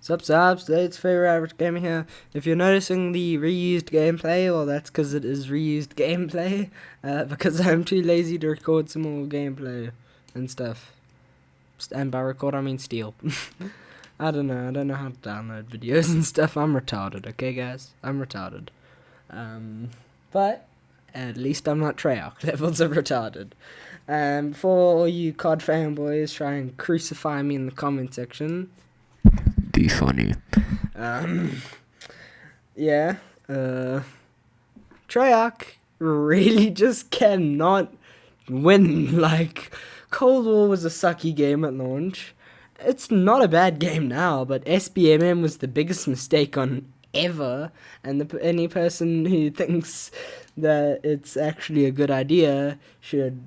Sup, it's favorite average gamer here. If you're noticing the reused gameplay, well, that's because it is reused gameplay. Because I'm too lazy to record some more gameplay and stuff. And by record, I mean steal. I don't know how to download videos and stuff. I'm retarded, okay, guys? I'm retarded. But at least I'm not Treyarch levels of retarded. Before all you COD fanboys try and crucify me in the comment section, be funny. Yeah, Treyarch really just cannot win. Like, Cold War was a sucky game at launch. It's not a bad game now, but SBMM was the biggest mistake on ever, and any person who thinks that it's actually a good idea should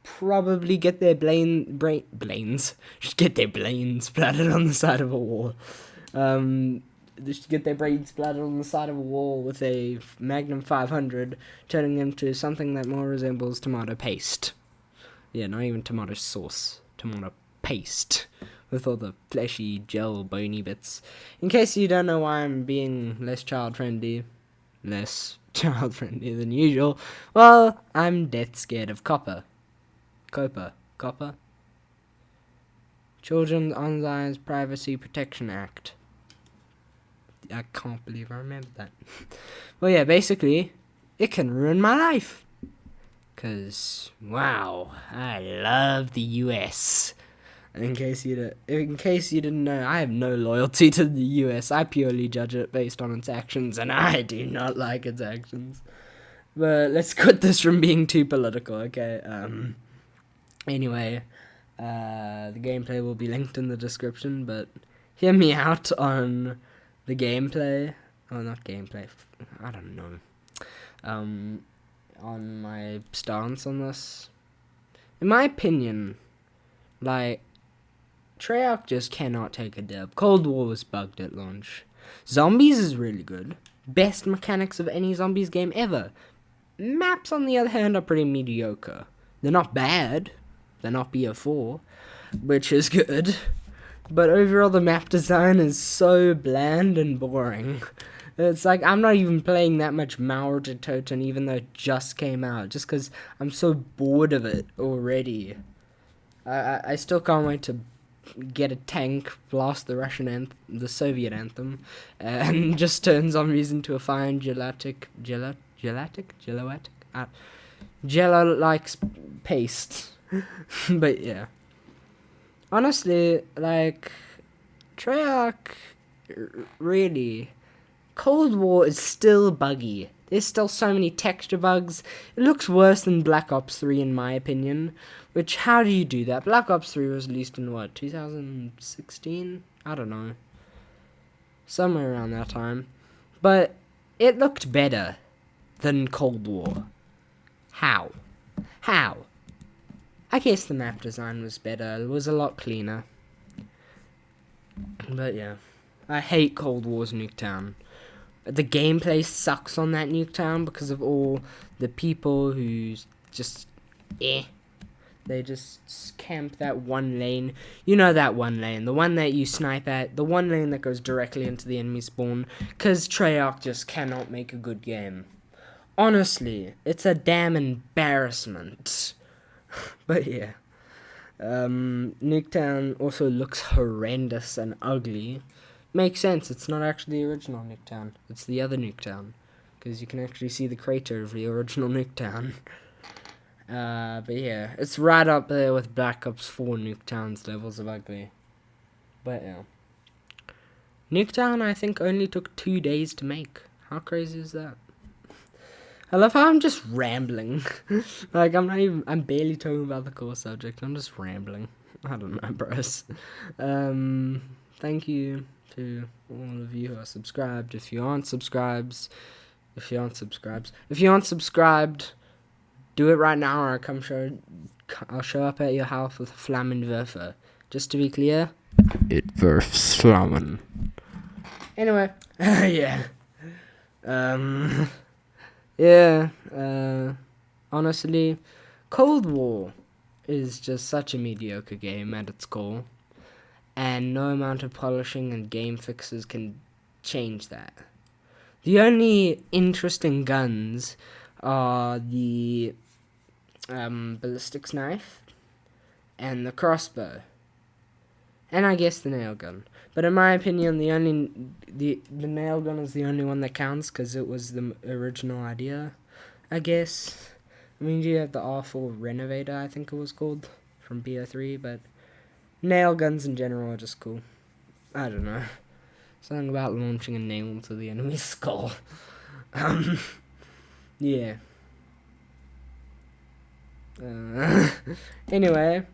probably get their get their brains splattered on the side of a wall. They should get their brains splattered on the side of a wall with a Magnum 500, turning them to something that more resembles tomato paste. Yeah, not even tomato sauce, tomato paste, with all the fleshy, gel, bony bits. In case you don't know why I'm being less child-friendly than usual, well, I'm death scared of copper. Children's Online Privacy Protection Act. I can't believe I remembered that. Well, yeah, basically, it can ruin my life. Because, wow, I love the US. In case you didn't know, I have no loyalty to the US. I purely judge it based on its actions, and I do not like its actions. But let's quit this from being too political, okay? Anyway, the gameplay will be linked in the description, but hear me out on the gameplay. Oh, not gameplay. I don't know. On my stance on this. In my opinion, like, Treyarch just cannot take a dub. Cold War was bugged at launch. Zombies is really good. Best mechanics of any zombies game ever. Maps, on the other hand, are pretty mediocre. They're not bad. They're not BO4, which is good. But overall, the map design is so bland and boring. It's like, I'm not even playing that much Mauer to Toten, even though it just came out, just because I'm so bored of it already. I still can't wait to get a tank, blast the Soviet anthem, and just turn zombies into a fine jello-like paste. But yeah, honestly, like, Treyarch, really, Cold War is still buggy. There's still so many texture bugs. It looks worse than Black Ops 3 in my opinion. Which, how do you do that? Black Ops 3 was released in what, 2016? I don't know. Somewhere around that time. But it looked better than Cold War. How? I guess the map design was better. It was a lot cleaner. But yeah, I hate Cold War's Nuketown. The gameplay sucks on that Nuketown because of all the people who just, they just camp that one lane. You know that one lane, the one that you snipe at, the one lane that goes directly into the enemy spawn, because Treyarch just cannot make a good game. Honestly, it's a damn embarrassment. But yeah, Nuketown also looks horrendous and ugly. Makes sense, it's not actually the original Nuketown, it's the other Nuketown, because you can actually see the crater of the original Nuketown. But yeah, it's right up there with Black Ops 4 Nuketown's levels of ugly. But yeah, Nuketown, I think, only took 2 days to make. How crazy is that? I love how I'm just rambling. Like, I'm barely talking about the core subject. I'm just rambling. I don't know, bros. Thank you to all of you who are subscribed. If you aren't subscribed, do it right now, or I'll show up at your house with a Flammenwerfer. Just to be clear, It werfs Flammen. anyway, yeah. Yeah, honestly, Cold War is just such a mediocre game at its core. and no amount of polishing and game fixes can change that. The only interesting guns are the ballistics knife and the crossbow, and I guess the nail gun. But in my opinion, the nail gun is the only one that counts because it was the original idea, I guess. I mean, you have the R4 Renovator, I think it was called, from BO3, but nail guns in general are just cool. I don't know. Something about launching a nail to the enemy's skull. Yeah. Anyway,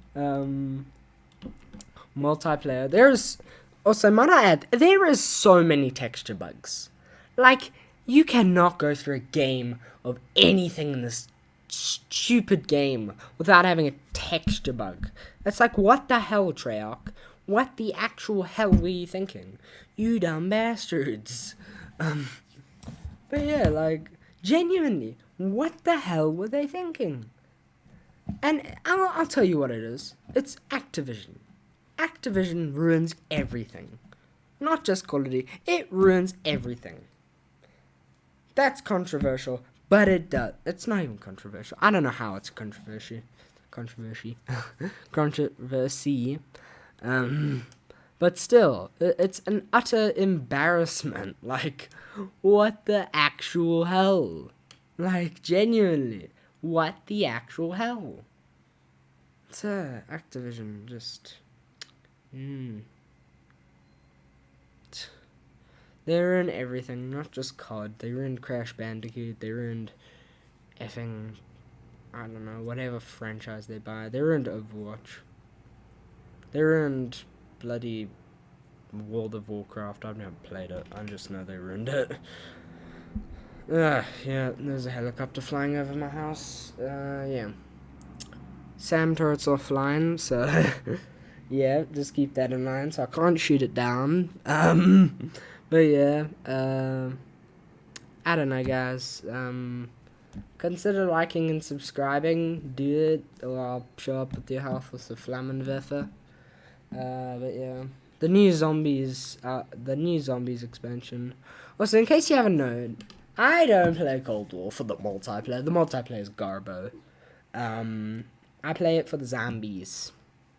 multiplayer. There's also, might I add, there is so many texture bugs. Like, you cannot go through a game of anything in this stupid game without having a texture bug. That's like, what the hell, Treyarch? What the actual hell were you thinking? You dumb bastards. But yeah, like, genuinely, what the hell were they thinking? And I'll tell you what it is. It's Activision. Activision ruins everything. Not just Call of Duty, it ruins everything. That's controversial, but it does. It's not even controversial. I don't know how it's controversy. Controversy. But still, it's an utter embarrassment. Like, what the actual hell? Like, genuinely, what the actual hell? It's Activision, just... They ruined everything, not just COD. They ruined Crash Bandicoot. They ruined effing, I don't know, whatever franchise they buy. They ruined Overwatch. They ruined bloody World of Warcraft. I've never played it. I just know they ruined it. Yeah, there's a helicopter flying over my house. Yeah. SAM turret's offline, so... yeah, just keep that in mind, so I can't shoot it down. But yeah, I don't know, guys. Consider liking and subscribing. Do it, or I'll show up with your health with the Flammenwerfer. But yeah, the new zombies expansion. Also, in case you haven't known, I don't play Cold War for the multiplayer. The multiplayer is garbo. I play it for the zombies,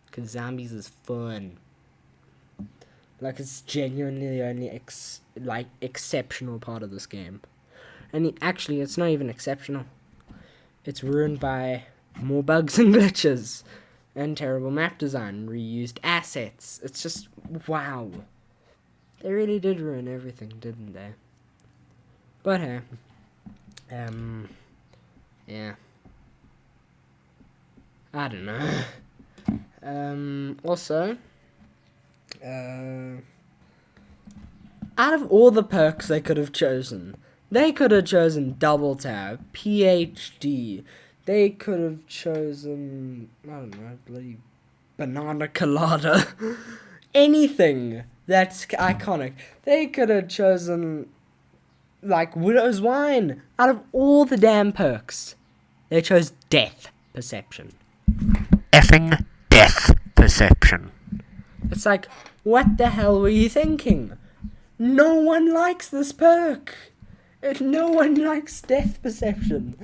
because zombies is fun. Like, it's genuinely the only exceptional part of this game. And actually, it's not even exceptional. It's ruined by more bugs and glitches, and terrible map design, reused assets. It's just, wow. They really did ruin everything, didn't they? But hey, yeah. I don't know. Also, out of all the perks they could have chosen double tap, PhD. They could have chosen, I don't know, bloody banana colada. Anything that's iconic. They could have chosen, like, Widow's Wine. Out of all the damn perks, they chose death perception. Effing death perception. It's like, what the hell were you thinking? No one likes this perk. No one likes death perception.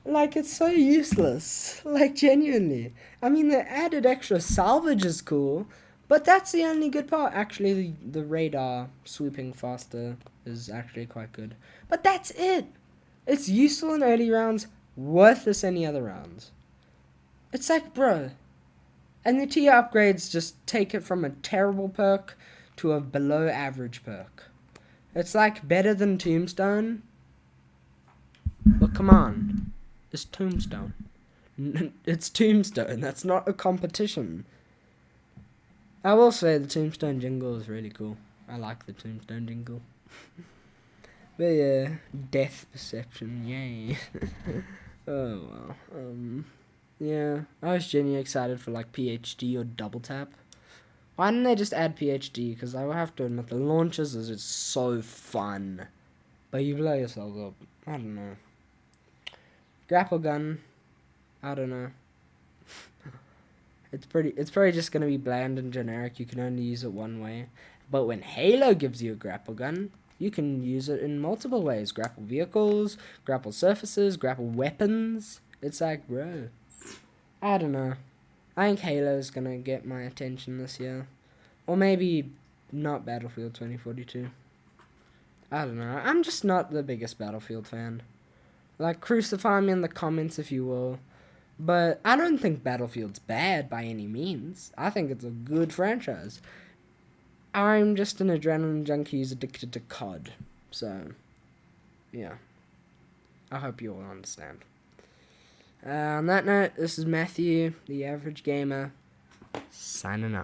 Like, it's so useless. Like, genuinely. I mean, the added extra salvage is cool, but that's the only good part. Actually, the radar swooping faster is actually quite good. But that's it. It's useful in early rounds, worthless any other rounds. It's like, bro. And the tier upgrades just take it from a terrible perk to a below average perk. It's like better than Tombstone. But come on. It's Tombstone. It's Tombstone. That's not a competition. I will say the Tombstone jingle is really cool. I like the Tombstone jingle. But yeah, death perception, yay. Oh well. Yeah, I was genuinely excited for like PhD or double tap. Why didn't they just add PhD? Because I will have to admit, the launches is just so fun. But you blow yourself up. I don't know. Grapple gun. I don't know. It's probably just gonna be bland and generic. You can only use it one way. But when Halo gives you a grapple gun, you can use it in multiple ways. Grapple vehicles, grapple surfaces, grapple weapons. It's like, bro, I don't know. I think Halo's gonna get my attention this year. Or maybe not Battlefield 2042. I don't know. I'm just not the biggest Battlefield fan. Like, crucify me in the comments if you will. But I don't think Battlefield's bad by any means. I think it's a good franchise. I'm just an adrenaline junkie who's addicted to COD. So, yeah. I hope you all understand. On that note, this is Matthew, the average gamer, signing out.